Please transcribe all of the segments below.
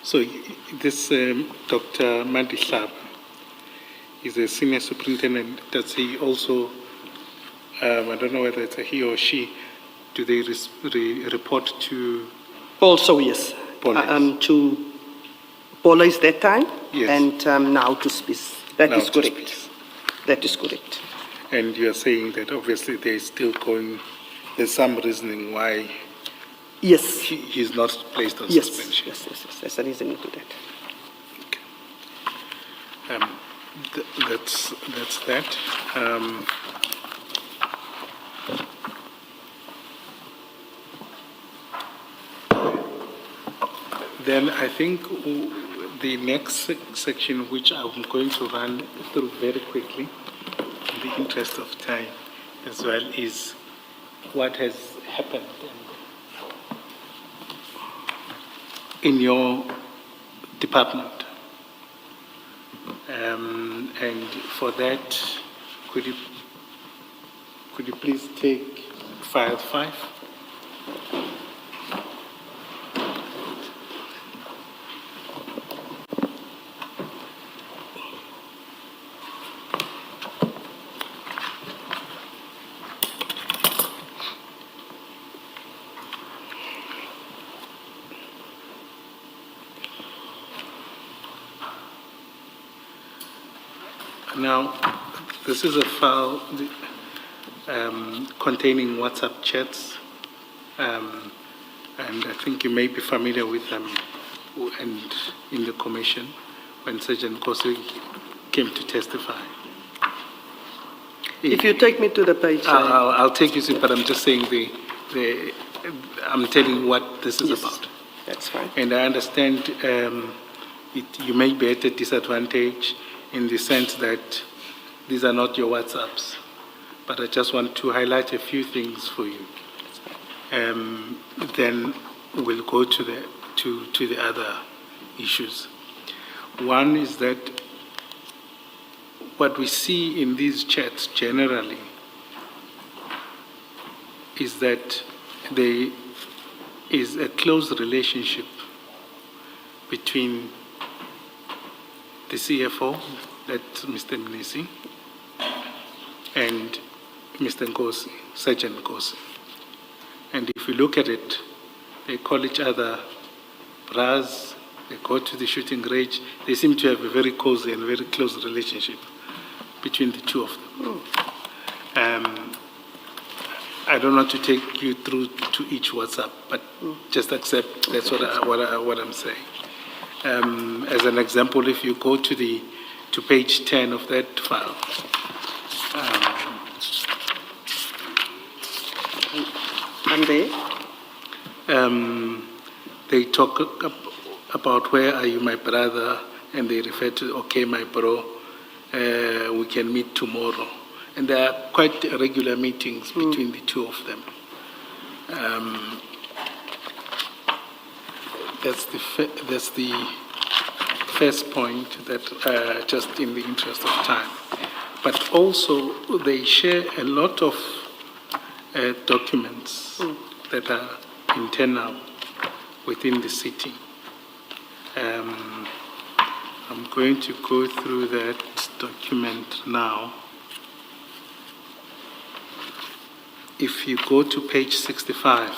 So this Dr. Madlanga is a senior superintendent. Does he also, I don't know whether it's a he or she, do they report to Also, yes. Paula? To Paula is that time, Yes. and now to Spies. That Now is to correct. Spies. That is correct. And you're saying that obviously there's some reasoning why Yes. he's not placed on Yes. suspension. Yes. There's a reason to that. That's that. Then I think the next section, which I'm going to run through very quickly, in the interest of time as well, is what has happened in your department. And for that, could you please take file 5? Now, this is a file containing WhatsApp chats, and I think you may be familiar with them, and in the commission, when Sergeant Nkosi came to testify. If you take me to the page. I'll take you to, but I'm just saying I'm telling you what this is Yes, about. That's fine. And I understand you may be at a disadvantage in the sense that these are not your WhatsApps, but I just want to highlight a few things for you. Then we'll go to the other issues. One is that what we see in these chats generally is that there is a close relationship between the CFO, that's Mr. Mnisi, and Mr. Nkosi, Sergeant Nkosi. And if you look at it, they call each other bras, they go to the shooting range. They seem to have a very cozy and very close relationship between the two of them. I don't want to take you through to each WhatsApp, but just accept that's what I'm saying. As an example, if you go to page 10 of that file, And there? they talk about where are you, my brother, and they refer to, okay, my bro, we can meet tomorrow. And there are quite regular meetings between the two of them. That's the first point that just in the interest of time. But also they share a lot of documents that are internal within the city. I'm going to go through that document now. If you go to page 65,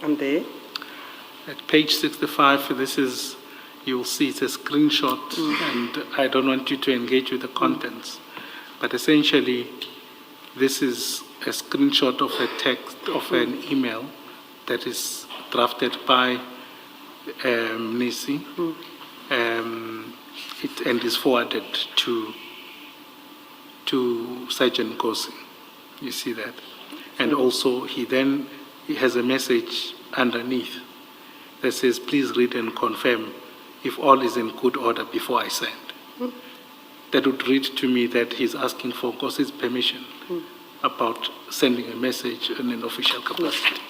And there? at page 65, you'll see it's a screenshot, and I don't want you to engage with the contents, but essentially, this is a screenshot of a text of an email that is drafted by Nisi, and is forwarded to Sergeant Nkosi. You see that? And also, he has a message underneath that says, please read and confirm if all is in good order before I send. That would read to me that he's asking for Nkosi's permission about sending a message in an official capacity.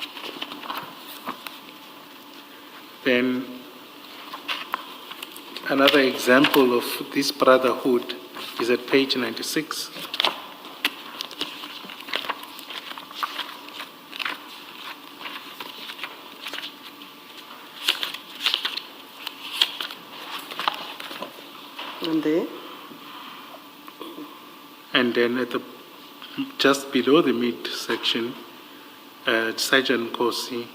Then another example of this brotherhood is at page 96. And there? And then just below the mid-section, Sergeant Nkosi,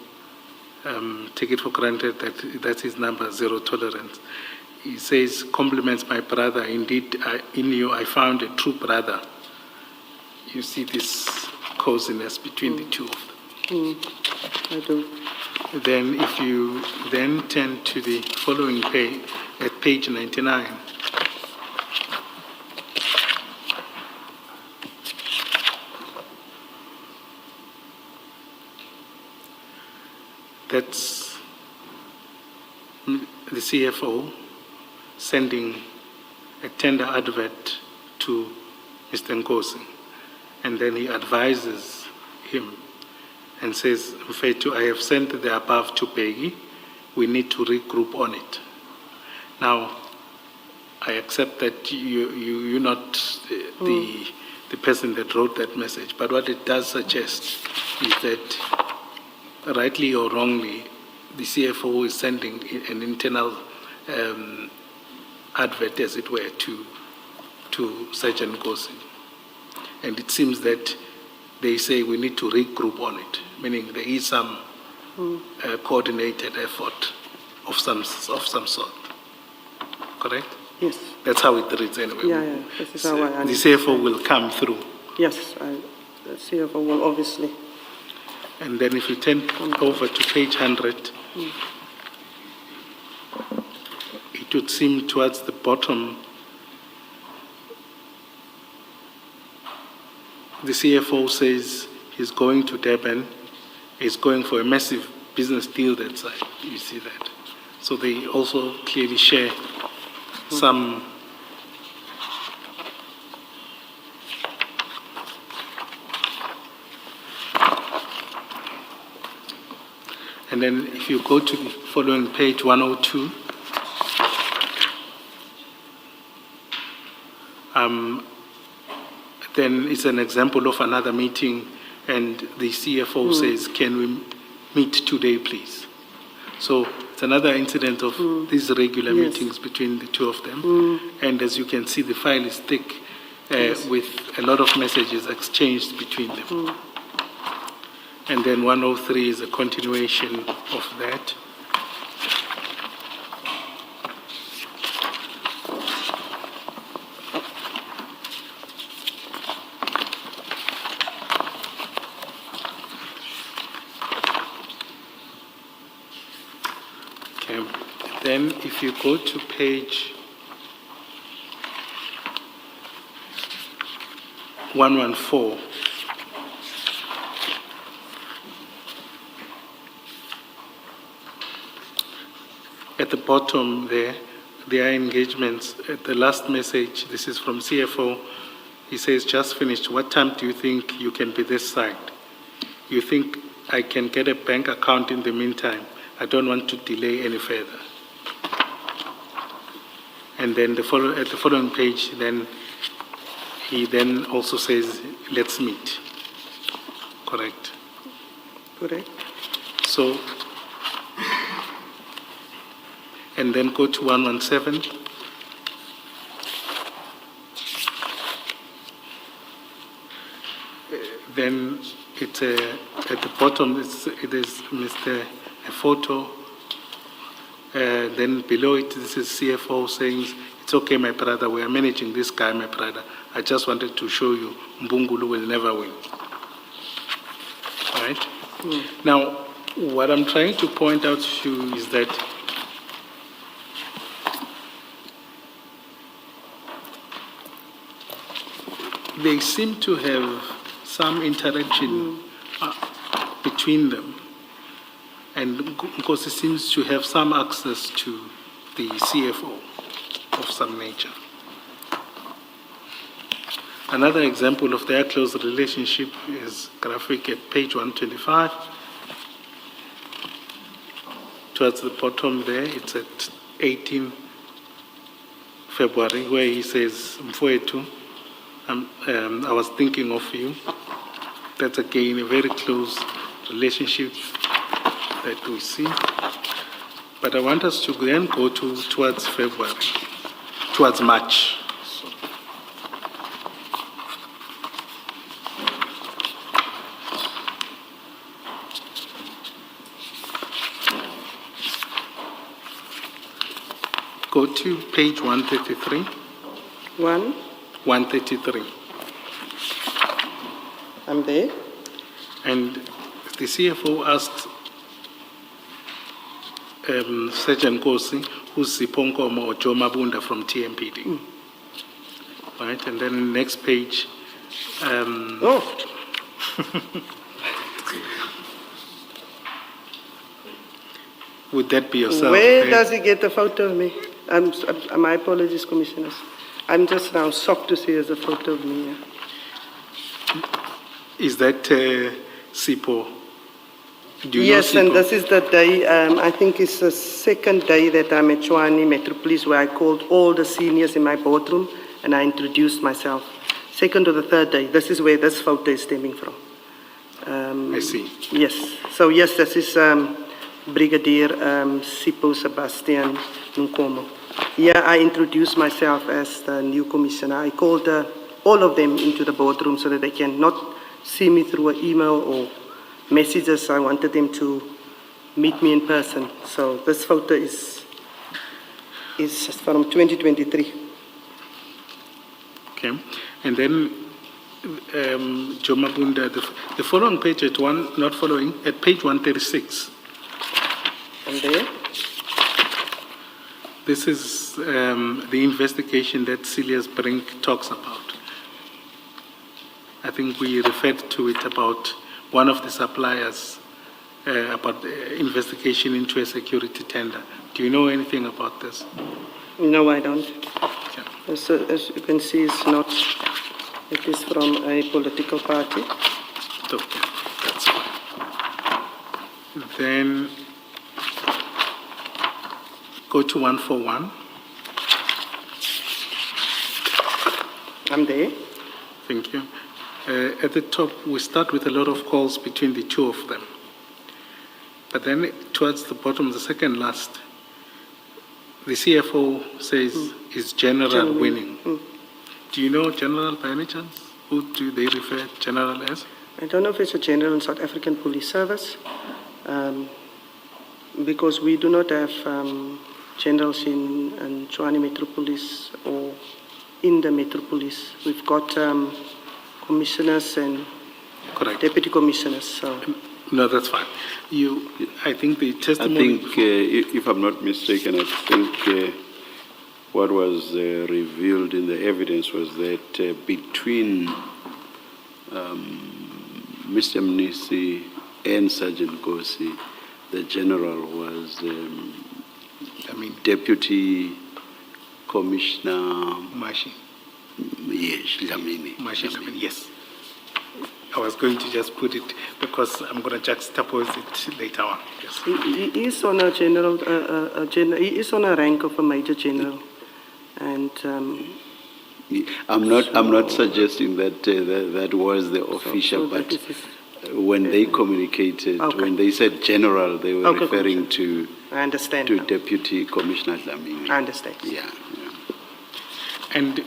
take it for granted that that's his number, zero tolerance. He says, compliments my brother. Indeed, in you I found a true brother. You see this coziness between the two of them. I do. Then if you then turn to the following page, at page 99, that's the CFO sending a tender advert to Mr. Nkosi, and then he advises him and says, Mfethu, I have sent the above to Peggy. We need to regroup on it. Now, I accept that you're not the person that wrote that message, but what it does suggest is that, rightly or wrongly, the CFO is sending an internal advert, as it were, to Sergeant Nkosi. And it seems that they say we need to regroup on it, meaning there is some coordinated effort of some sort. Correct? Yes. That's how it reads anyway. Yeah. This is how I The understand. CFO will come through. Yes, the CFO will obviously. And then if you turn over to page 100, it would seem towards the bottom, the CFO says he's going to Durban, he's going for a massive business deal that side. You see that. So they also clearly share some and then if you go to the following page 102, then it's an example of another meeting, and the CFO says, can we meet today, please? So it's another incident of these regular meetings between the two of them. And as you can see, the file is thick with a lot of messages exchanged between them. And then 103 is a continuation of that. Okay. Then if you go to page 114, at the bottom there are engagements. At the last message, this is from CFO, he says, just finished. What time do you think you can be this side? You think I can get a bank account in the meantime? I don't want to delay any further. And then at the following page, then he then also says, let's meet. Correct? Correct. So, and then go to 117. Then it's at the bottom, it is Mr. A photo. Then below it, this is CFO saying, it's okay, my brother, we are managing this guy, my brother. I just wanted to show you, Mbungulu will never win. All right? Now, what I'm trying to point out to you is that they seem to have some interaction between them. And Nkosi seems to have some access to the CFO of some nature. Another example of their close relationship is graphic at page 125. Towards the bottom there, it's at 18 February, where he says, Mfowethu, I was thinking of you. That's again a very close relationship that we see. But I want us to then go towards February, towards March. So. Go to page 133. 133. I'm there. And the CFO asked Sergeant Nkosi, who's Siponkomo or Joe Mabunda from TMPD. Right, and then next page. Would that be yourself? Where does he get the photo of me? My apologies, Commissioners. I'm just now shocked to see there's a photo of me here. Is that Sipo? Do you Yes, know and Sipo? this is the day, I think it's the second day that I'm at Tshwane Metro Police, where I called all the seniors in my boardroom and I introduced myself. Second or the third day, this is where this photo is stemming from. I see. Yes, so yes, this is Brigadier Sipo Sebastian Nkomo. Yeah, I introduced myself as the new commissioner. I called all of them into the boardroom so that they can not see me through an email or messages. I wanted them to meet me in person. So this photo is from 2023. Okay, and then Joe Mabunda, the following page at at page 136. And there? This is the investigation that Celius Brink talks about. I think we referred to it about one of the suppliers, about the investigation into a security tender. Do you know anything about this? No, I don't. Okay. As you can see, it is from a political party. Okay, that's fine. Then go to 141. I'm there. Thank you. At the top, we start with a lot of calls between the two of them. But then towards the bottom, the second last, the CFO says is General winning. Do you know General by any chance? Who do they refer General as? I don't know if it's a general in South African Police Service, because we do not have generals in Tshwane Metro Police or in the Metro Police. We've got commissioners and Correct. deputy commissioners. So. No, that's fine. I think the I testimony... think, if I'm not mistaken, I think what was revealed in the evidence was that between Mr. Mnisi and Sergeant Nkosi, the general was Deputy Commissioner Mashi. Yes, Dlamini. Mashi Dlamini, yes. I was going to just put it because I'm going to juxtapose it later on. Yes. He is on a general, he is on a rank of a major general, and I'm not suggesting that that was the official, so but when they communicated, when they said general, they were referring to I understand to now. Deputy Commissioner Dlamini. I understand. Yeah. And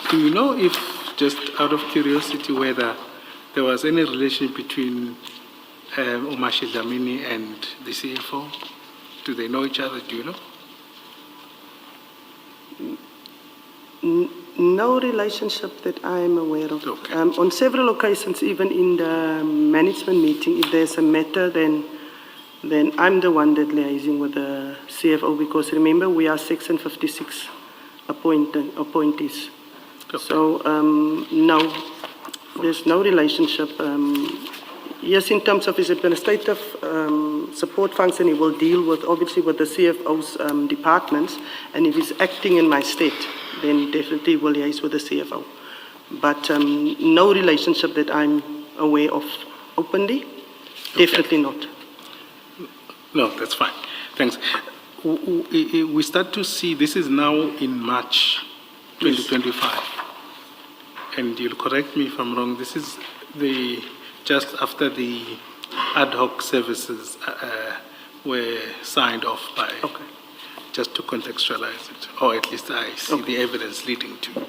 do you know if, just out of curiosity, whether there was any relation between Omashi Dlamini and the CFO? Do they know each other? Do you know? No relationship that I am aware of. Okay. On several occasions, even in the management meeting, if there's a matter, then I'm the one that liaising with the CFO, because remember, we are Section 56 appointees. Okay. So, no, there's no relationship. Yes, in terms of his administrative support function, he will deal with, obviously, with the CFO's departments, and if he's acting in my state, then definitely will liaise with the CFO. But no relationship that I'm aware of openly, definitely not. No, that's fine. Thanks. we start to see, this is now in March 2025. And you'll correct me if I'm wrong, this is just after the ad hoc services were signed off by, Okay. just to contextualize it, or at least I see the evidence leading to.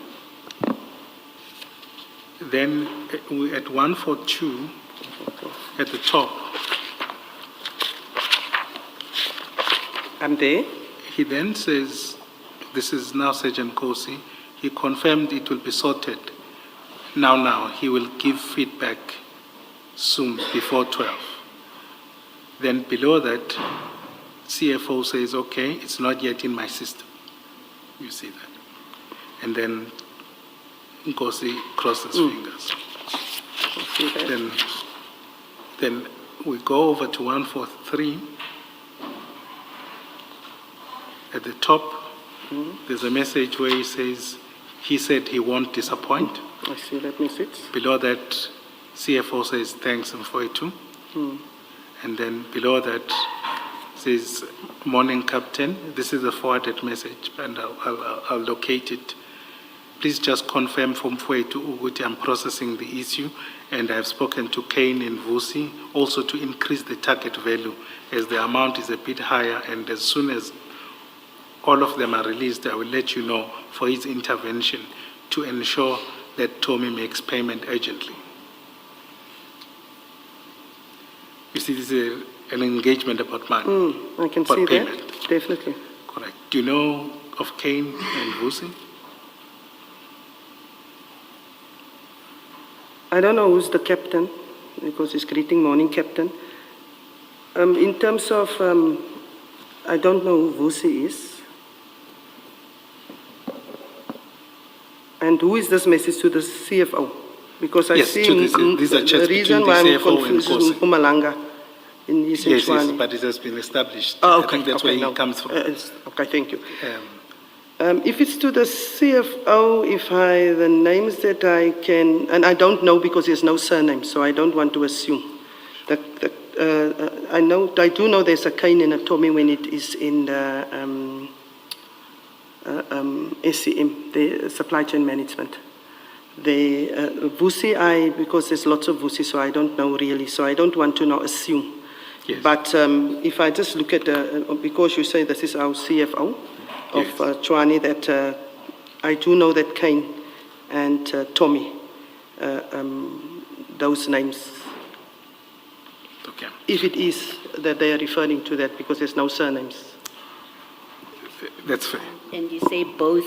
Then at 142, at the top, I'm there. he then says, this is now Sergeant Nkosi, he confirmed it will be sorted. Now, he will give feedback soon, before 12. Then below that, CFO says, okay, it's not yet in my system. You see that. And then Nkosi crosses fingers. I see that. Then we go over to 143. At the top, there's a message where he said he won't disappoint. I see that message. Below that, CFO says, thanks, Mfowethu. And then below that says, morning, Captain. This is a forwarded message, and I'll locate it. Please just confirm from Mfowethu Uguti I'm processing the issue, and I've spoken to Kane and Vusi also to increase the target value as the amount is a bit higher, and as soon as all of them are released, I will let you know for his intervention to ensure that Tommy makes payment urgently. You see, this is an engagement about money. I can For see payment. that, definitely. Correct. Do you know of Kane and Vusi? I don't know who's the captain, because he's greeting morning captain. In terms of, I don't know who Vusi is. And who is this message to the CFO? Because I Yes, see to the- these are the chats reason between why the I'm CFO and confused Nkosi. is Madlanga in his Yes, H1. but it has been established. Oh, I think that's okay, where no. he comes from. Okay, thank you. Um, If it's to the CFO, the names that I can, and I don't know because there's no surname, so I don't want to assume. I do know there's a Kane and a Tommy when it is in the SCM, the supply chain management. The Vusi, because there's lots of Vusi, so I don't know really, so I don't want to now assume. Yes. But if I just look at, because you say this is our CFO of Yes. Chwani, that I do know that Kane and Tommy, those names, Okay. if it is that they are referring to that, because there's no surnames. That's fair. And you say both,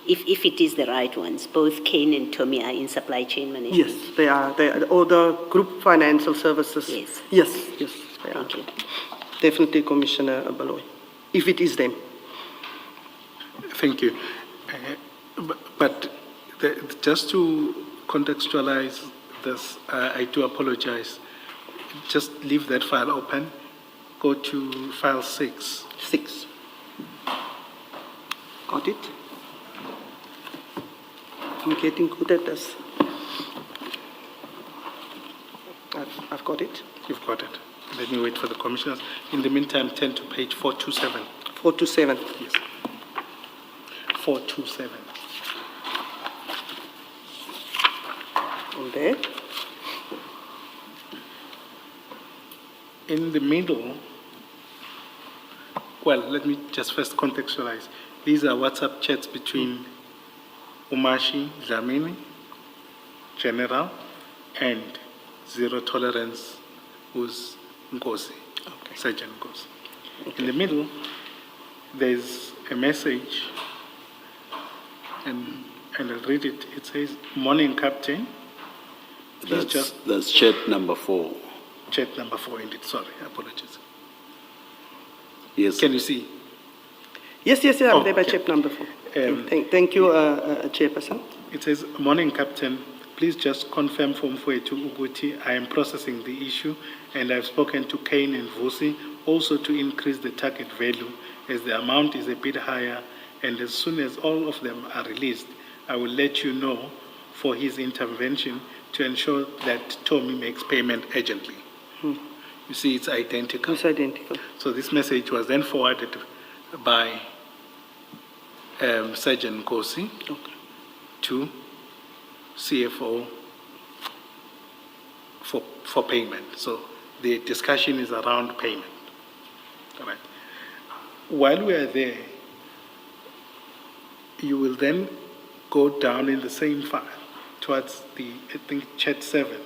if it is the right ones, both Kane and Tommy are in supply chain management? Yes, they are. Or the group financial services. Yes. Yes, they are. Thank you. Definitely Commissioner Baloy, if it is them. Thank you. But just to contextualize this, I do apologize. Just leave that file open. Go to file 6. 6. Got it? I'm getting good at this. I've got it. You've got it. Let me wait for the commissioners. In the meantime, turn to page 427. 427. Yes. 427. On there. In the middle, well, let me just first contextualize. These are WhatsApp chats between Umashi Dlamini, General, and Zero Tolerance, who's Nkosi, Sergeant Nkosi. In the middle, there's a message, and I'll read it. It says, morning, Captain. Please That's chat number 4. Chat number 4 indeed, sorry, apologies. Yes. Can you see? Yes, I'm Oh, there by okay. chap number 4. Thank you, Chairperson. It says, morning, Captain. Please just confirm from Mfowethu Uguti I am processing the issue, and I've spoken to Kane and Vusi also to increase the target value as the amount is a bit higher, and as soon as all of them are released, I will let you know for his intervention to ensure that Tommy makes payment urgently. You see, it's identical. It's identical. So this message was then forwarded by Sergeant Nkosi Okay. to CFO for payment. So the discussion is around payment. All right. While we are there, you will then go down in the same file towards the, I think, chat 7.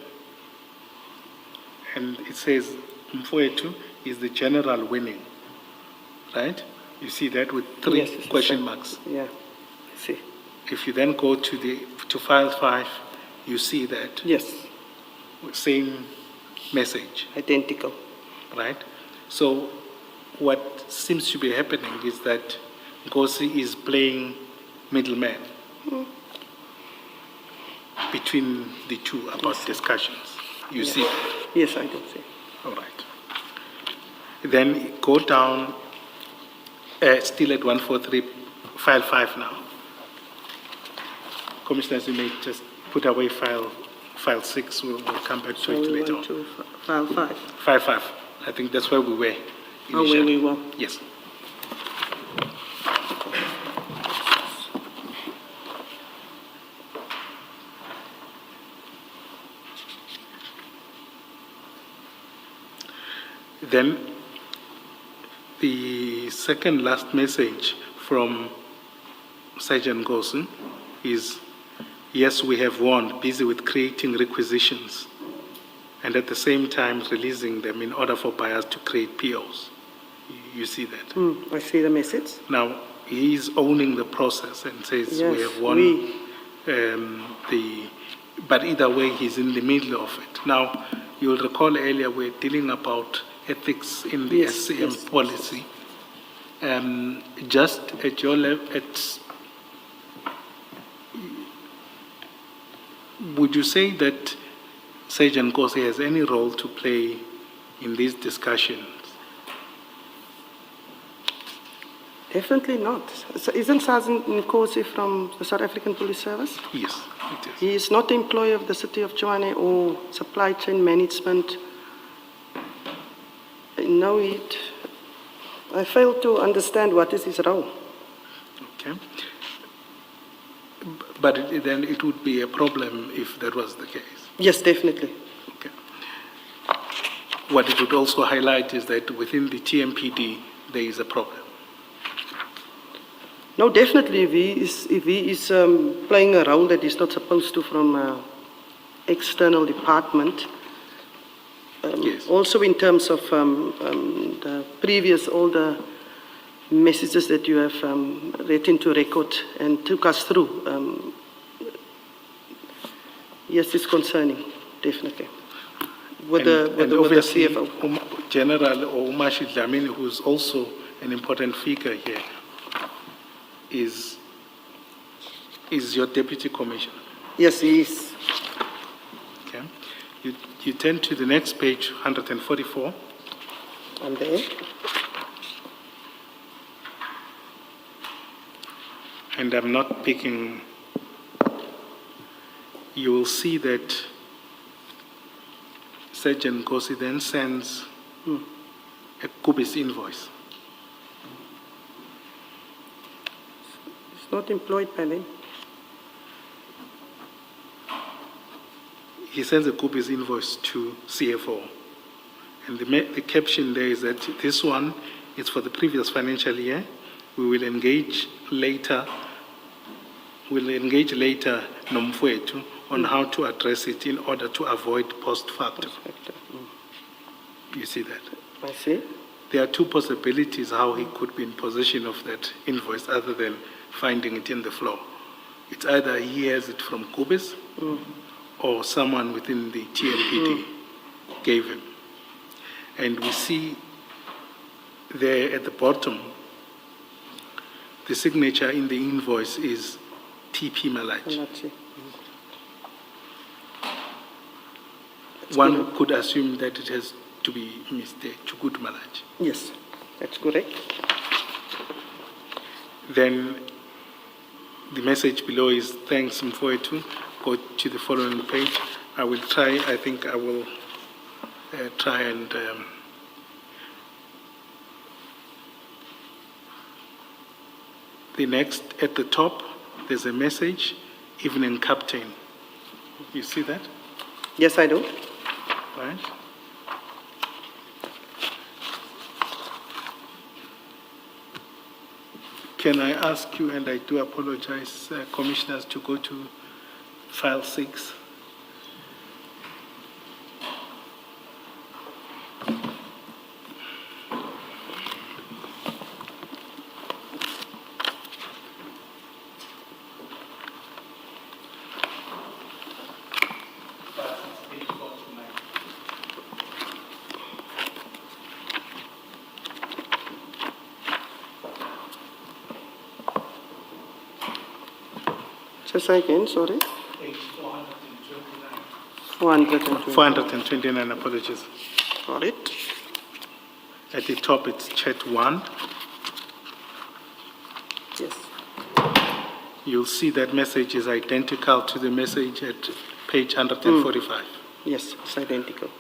And it says Mfowethu is the general winning, right? You see that with three Yes, it's the question same. marks. Yeah, I see. If you then go to file 5, you see that Yes, same message, identical. right? So what seems to be happening is that Nkosi is playing middleman between the two about discussions. You Yeah. see that? Yes, I do see. All right. Then go down, still at 143, file 5 now. Commissioners, you may just put away file 6. We'll come back to So it we later went on. to file 5. File 5. I think that's where we were. Oh, where initially. we were. Yes. Then the second last message from Sergeant Nkosi is, yes, we have won, busy with creating requisitions, and at the same time releasing them in order for buyers to create POs. You see that? I see the message. Now, he is owning the process and says we Yes, have won but either way, he's in the middle of it. Now, you'll recall earlier we're dealing about ethics in the Yes, SCM yes. policy. Just at your level, would you say that Sergeant Nkosi has any role to play in these discussions? Definitely not. So isn't Sergeant Nkosi from the South African Police Service? Yes, it is. He is not the employee of the City of Tshwane or supply chain management. No, I fail to understand what is his role. Okay. But then it would be a problem if that was the case. Yes, definitely. Okay. What it would also highlight is that within the TMPD, there is a problem. No, definitely. If he is playing a role that he's not supposed to from an external department. Yes. Also, in terms of the previous, all the messages that you have read into record and took us through, yes, it's concerning, definitely. With the obviously, CFO. General Umashi Dlamini, who's also an important figure here, is your deputy commissioner. Yes, he is. Okay. You turn to the next page, 144. I'm there. And I'm not picking, you will see that Sergeant Nkosi then sends a Kubis invoice. He's not employed by them. He sends a Kubis invoice to CFO. And the caption there is that this one is for the previous financial year. We will engage later. We'll engage later Nomfwetu on how to address it in order to avoid post facto. You see that? I see. There are two possibilities how he could be in possession of that invoice other than finding it in the floor. It's either he has it from Kubis or someone within the TMPD gave him. And we see there at the bottom, the signature in the invoice is TP Malach. Malachi. One could assume that it has to be Mr. Chukut Malach. Yes, that's correct. Then the message below is thanks Mfowethu. Go to the following page. I will try, I think I will try and The next, at the top, there's a message, evening captain. You see that, Yes, I do. right? Can I ask you, and I do apologize, commissioners, to go to file 6? Just again, sorry. Page 429. 420. 429, apologies. Got it. At the top, it's chat 1. Yes. You'll see that message is identical to the message at page 145. Yes, it's identical.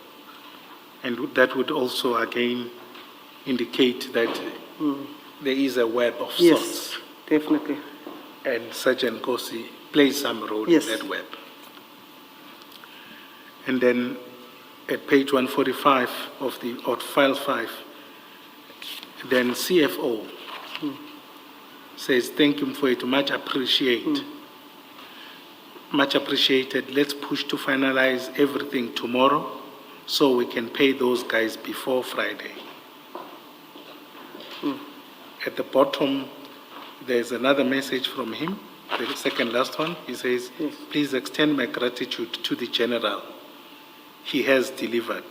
And that would also, again, indicate that there is a web of Yes, sorts. definitely. And Sergeant Nkosi plays some role Yes. in that web. And then at page 145 of file 5, then CFO says, thank you for it, much appreciate. Much appreciated. Let's push to finalize everything tomorrow so we can pay those guys before Friday. At the bottom, there's another message from him, the second last one. He says, please extend my gratitude to the general. He has delivered.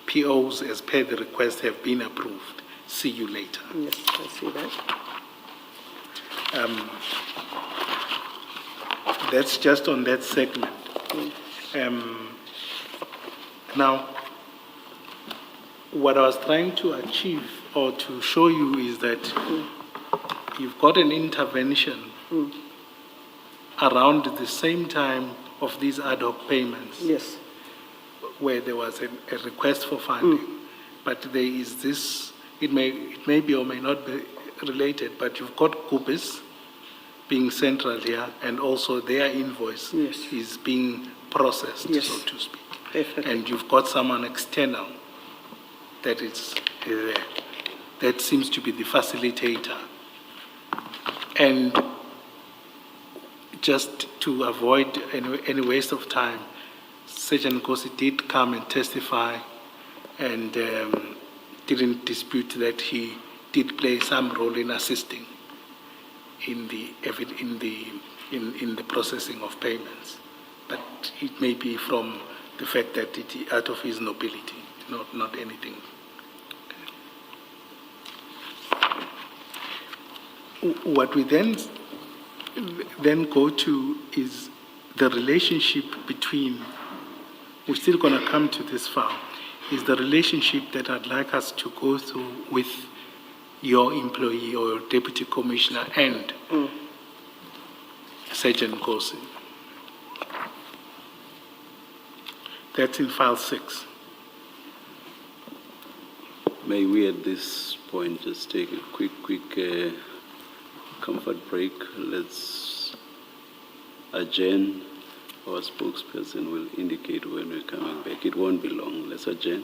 POs as per the request have been approved. See you later. Yes, I see that. That's just on that segment. Now, what I was trying to achieve or to show you is that you've got an intervention around the same time of these ad hoc payments, Yes. where there was a request for funding. But there is this, it may be or may not be related, but you've got Kupis being central here, and also their invoice Yes. is being processed, Yes. so to speak. Definitely. And you've got someone external that is there. That seems to be the facilitator. And just to avoid any waste of time, Sergeant Nkosi did come and testify and didn't dispute that he did play some role in assisting in the processing of payments. But it may be from the fact that it out of his nobility, not anything. What we then go to is the relationship between, we're still going to come to this file, is the relationship that I'd like us to go through with your employee or your deputy commissioner and Sergeant Nkosi. That's in file 6. May we at this point just take a quick comfort break? Let's adjourn. Our spokesperson will indicate when we're coming back. It won't be long. Let's adjourn.